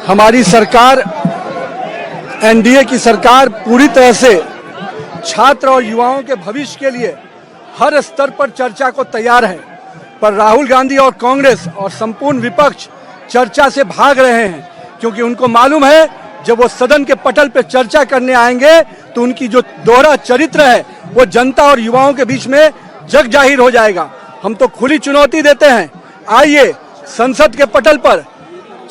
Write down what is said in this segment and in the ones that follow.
हमारी सरकार एनडीए की सरकार पूरी तरह से छात्र और युवाओं के भविष्य के लिए हर स्तर पर चर्चा को तैयार है, पर राहुल गांधी और कांग्रेस और संपूर्ण विपक्ष चर्चा से भाग रहे हैं, क्योंकि उनको मालूम है जब वो सदन के पटल पर चर्चा करने आएंगे तो उनकी जो दोहरा चरित्र है वो जनता और युवाओं के बीच में जग जाहिर हो जाएगा। हम तो खुली चुनौती देते हैं, आइए संसद के पटल पर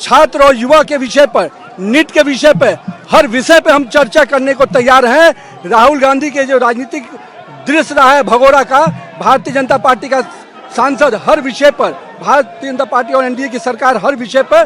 छात्र और युवा के विषय पर, नीट के विषय पर, हर विषय पर हम चर्चा करने को तैयार हैं। राहुल गांधी के जो राजनीतिक दृश्य रहा है भगोड़ा का, भारतीय जनता पार्टी का सांसद हर विषय पर, भारतीय जनता पार्टी और एनडीए की सरकार हर विषय पर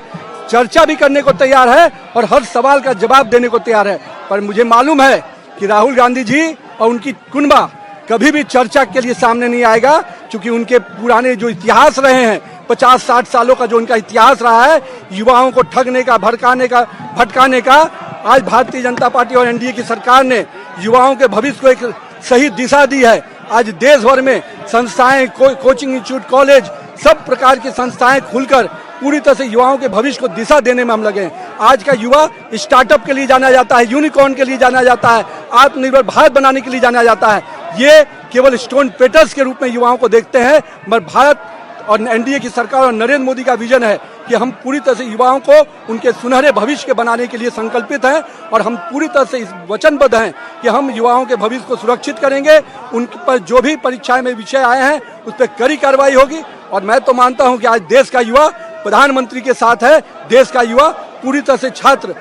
चर्चा भी करने को तैयार है और हर सवाल का जवाब देने को तैयार है। पर मुझे मालूम है कि राहुल गांधी जी और उनकी कुनबा कभी भी चर्चा के लिए सामने नहीं आएगा, क्योंकि उनके पुराने जो इतिहास रहे हैं 50-60 सालों का जो उनका इतिहास रहा है युवाओं को ठगने का, भटकाने का, आज भारतीय जनता पार्टी और एनडीए की सरकार ने युवाओं के भविष्य को एक सही दिशा दी है। आज देश भर में संस्थाएं, कोचिंग इंस्टीट्यूट, कॉलेज, सब प्रकार की संस्थाएं खुलकर पूरी तरह से युवाओं के भविष्य को दिशा देने में हम लगे हैं। आज का युवा स्टार्टअप के लिए जाना जाता है, यूनिकॉर्न के लिए जाना जाता है, आत्मनिर्भर भारत बनाने के लिए जाना जाता है। ये केवल स्टोन पेटर्स के रूप में युवाओं को देखते हैं, मगर भारत और एनडीए की सरकार और नरेंद्र मोदी का विजन है कि हम पूरी तरह से युवाओं को उनके सुनहरे भविष्य के बनाने के लिए संकल्पित हैं और हम पूरी तरह से इस वचनबद्ध हैं कि हम युवाओं के भविष्य को सुरक्षित करेंगे। उन पर जो भी परीक्षाएं में विषय आए हैं उस पर कड़ी कार्रवाई होगी और मैं तो मानता हूं कि आज देश का युवा प्रधानमंत्री के साथ है, देश का युवा पूरी तरह से छात्र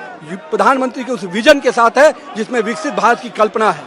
प्रधानमंत्री के उस विजन के साथ है जिसमें विकसित भारत की कल्पना है।